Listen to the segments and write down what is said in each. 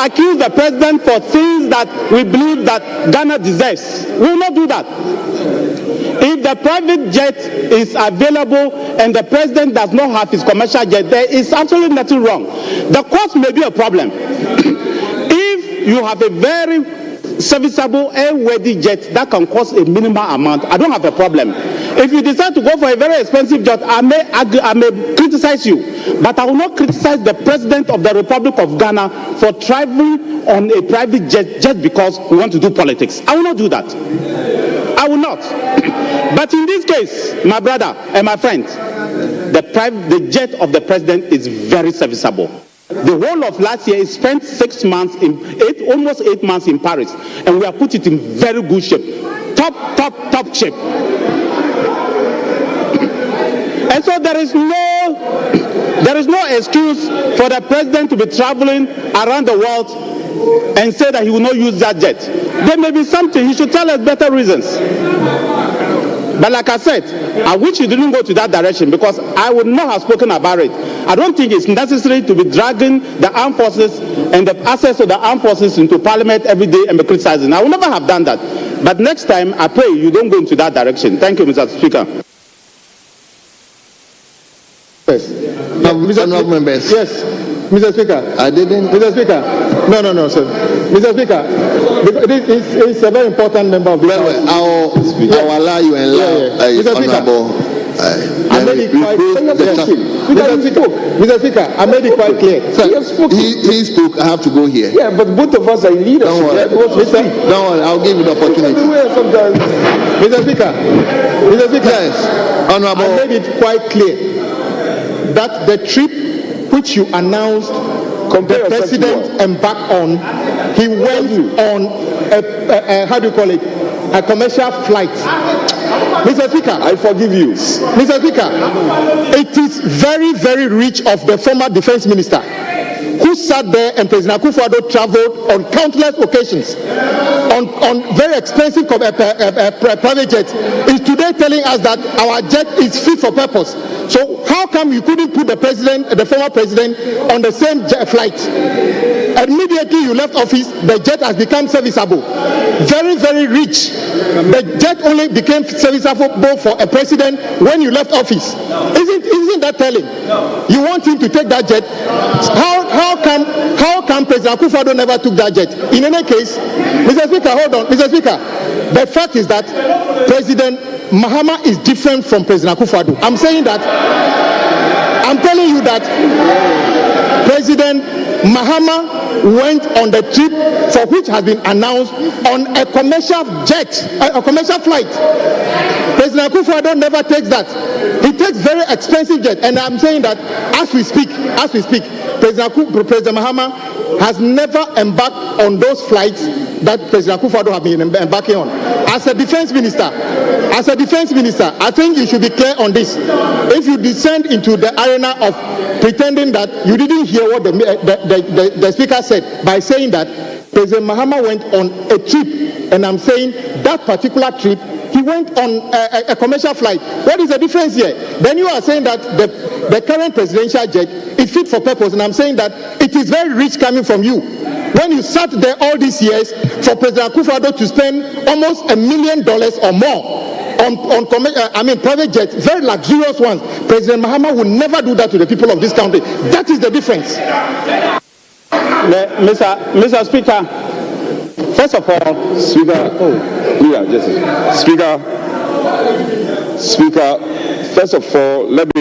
accuse the president for things that we believe that Ghana deserves. We will not do that. If the private jet is available and the president does not have his commercial jet, there is absolutely nothing wrong. The cost may be a problem. If you have a very serviceable airworthy jet that can cost a minimal amount, I don't have a problem. If you decide to go for a very expensive jet, I may criticize you, but I will not criticize the president of the Republic of Ghana for traveling on a private jet just because we want to do politics. I will not do that. I will not. But in this case, my brother and my friend, the jet of the president is very serviceable. The whole of last year, he spent 6 months almost 8 months in Paris, and we have put it in very good shape, top shape. And so there is no excuse for the president to be traveling around the world and say that he will not use that jet. There may be something. He should tell us better reasons. But like I said, I wish you didn't go to that direction, because I would not have spoken about it. I don't think it's necessary to be dragging the armed forces and the access of the armed forces into parliament every day and be criticizing. I will never have done that. But next time, I pray you don't go into that direction. Thank you, Mr. Speaker. Yes. Mr. Members. Yes. Mr. Speaker. I didn't. Mr. Speaker. No, sir. Mr. Speaker. It's a very important member of the House. I'll allow you and allow Honorable. I made it quite Mr. Speaker, I made it quite clear. He spoke. I have to go here. Yeah, but both of us are in leadership. Don't worry. I'll give you the opportunity. Mr. Speaker. Yes, Honorable. I made it quite clear that the trip which you announced the president embarked on, he went on a commercial flight. Mr. Speaker, I forgive you. Mr. Speaker, it is very, very rich of the former defense minister who sat there, and President Akufo-Addo traveled on countless occasions on very expensive private jets, is today telling us that our jet is fit for purpose. So how come you couldn't put the former president on the same jet flight? Immediately you left office, the jet has become serviceable. Very, very rich. The jet only became serviceable for a president when you left office. Isn't that telling? You want him to take that jet? How come President Akufo-Addo never took that jet? In any case, Mr. Speaker, hold on. Mr. Speaker, the fact is that President Mahama is different from President Akufo-Addo. I'm saying that. I'm telling you that President Mahama went on the trip for which has been announced on a commercial jet, a commercial flight. President Akufo-Addo never takes that. He takes very expensive jet, and I'm saying that as we speak, President Mahama has never embarked on those flights that President Akufo-Addo have been embarking on. As a defense minister, I think you should be clear on this. If you descend into the arena of pretending that you didn't hear what the speaker said by saying that President Mahama went on a trip, and I'm saying that particular trip, he went on a commercial flight. What is the difference here? Then you are saying that the current presidential jet is fit for purpose, and I'm saying that it is very rich coming from you. When you sat there all these years for President Akufo-Addo to spend almost $1 million or more on private jets, very luxurious ones, President Mahama would never do that to the people of this country. That is the difference. Mr. Speaker, first of all, Speaker, first of all, let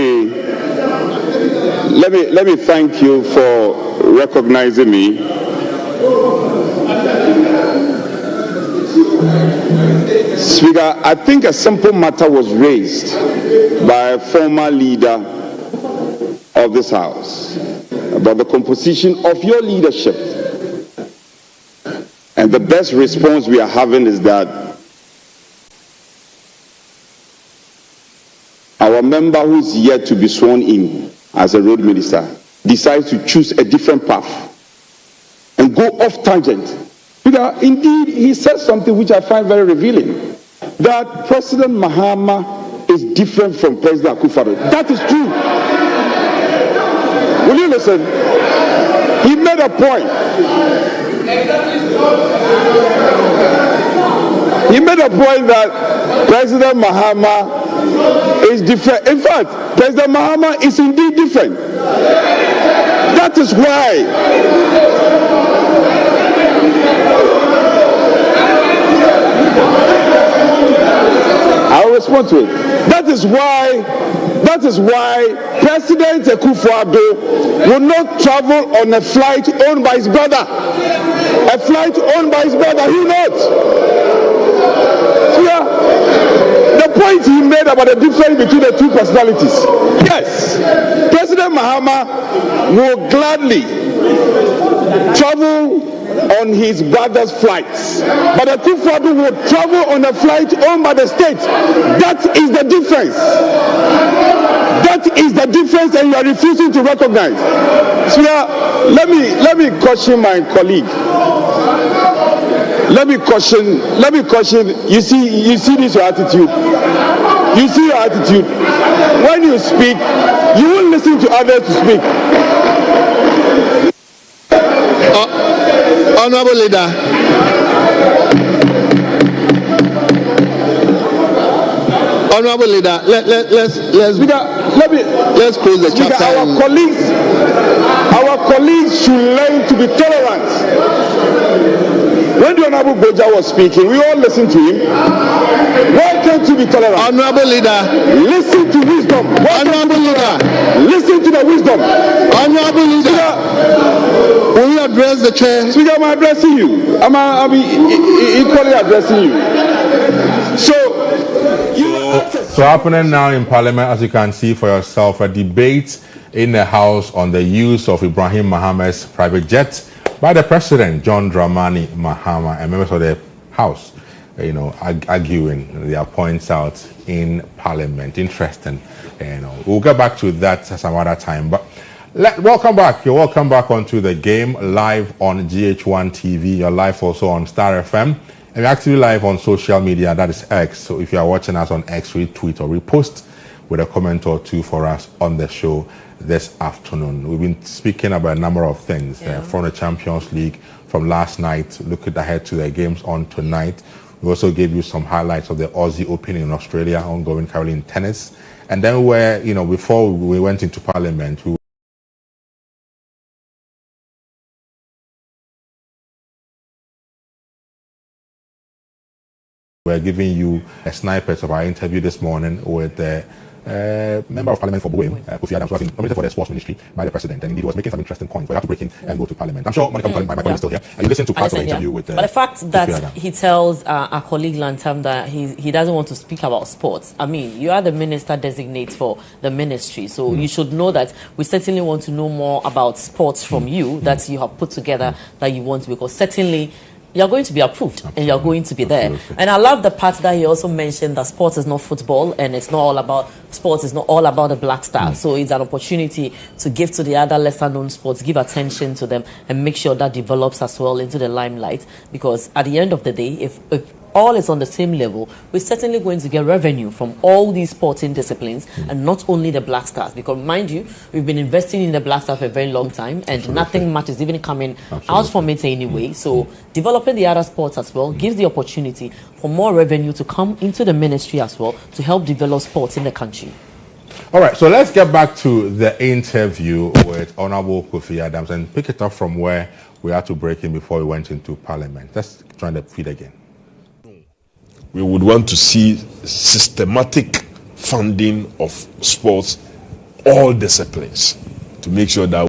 me thank you for recognizing me. Speaker, I think a simple matter was raised by a former leader of this House about the composition of your leadership. And the best response we are having is that our member who is yet to be sworn in as a road minister decides to choose a different path and go off tangent. Because indeed, he said something which I find very revealing, that President Mahama is different from President Akufo-Addo. That is true. Will you listen? he made a point. He made a point that President Mahama is different. In fact, President Mahama is indeed different. That is why I'll respond to it. That is why President Akufo-Addo will not travel on a flight owned by his brother. A flight owned by his brother, he will not. So yeah, the point he made about the difference between the two personalities. Yes, President Mahama will gladly travel on his brother's flights, but Akufo-Addo will travel on a flight owned by the state. That is the difference. That is the difference, and you are refusing to recognize. So yeah, let me caution my colleague. Let me caution. You see this your attitude. You see your attitude. When you speak, you will listen to others to speak. Honorable Leader. Honorable Leader, let's close the chapter. Our colleagues should learn to be tolerant. When the Honorable Boja was speaking, we all listened to him. Why can't you be tolerant? Honorable Leader, listen to wisdom. Honorable Leader, listen to the wisdom. Honorable Leader, will you address the chair? Speaker, I'm addressing you. I'm equally addressing you. So happening now in Parliament, as you can see for yourself, a debate in the House on the use of Ibrahim Maham's private jet by the President, John Dramani Mahama, and members of the House, arguing their points out in Parliament. Interesting. We'll get back to that some other time. But welcome back. You're welcome back onto the game, live on GHOne TV. You're live also on Star FM. And we're actually live on social media, that is X. So if you are watching us on X, retweet or repost with a comment or two for us on the show this afternoon. We've been speaking about a number of things from the Champions League from last night, looking ahead to the games on tonight. We also gave you some highlights of the Aussie Open in Australia, ongoing currently in tennis. And then before we went into Parliament, we we're giving you a snippet of our interview this morning with the member of Parliament for Boeing, Kofi Adams, who has been nominated for the Sports Ministry by the President, and he was making some interesting points. We have to break in and go to Parliament. I'm sure Monica, my colleague, is still here. You listen to part of the interview with but the fact that he tells our colleague Lantam that he doesn't want to speak about sports. I mean, you are the minister designate for the ministry, so you should know that we certainly want to know more about sports from you that you have put together that you want, because certainly you're going to be approved. Absolutely. And you're going to be there. And I love the part that he also mentioned that sports is not football, and it's not all about sports, is not all about the Black Stars. So it's an opportunity to give to the other lesser known sports, give attention to them, and make sure that develops as well into the limelight. Because at the end of the day, if all is on the same level, we're certainly going to get revenue from all these sporting disciplines, and not only the Black Stars. Because mind you, we've been investing in the Black Stars for a very long time, and nothing much is even coming out from it anyway. So developing the other sports as well gives the opportunity for more revenue to come into the ministry as well to help develop sports in the country. All right, so let's get back to the interview with Honorable Kofi Adams and pick it up from where we had to break in before we went into Parliament. Let's try the feed again. We would want to see systematic funding of sports, all disciplines, to make sure that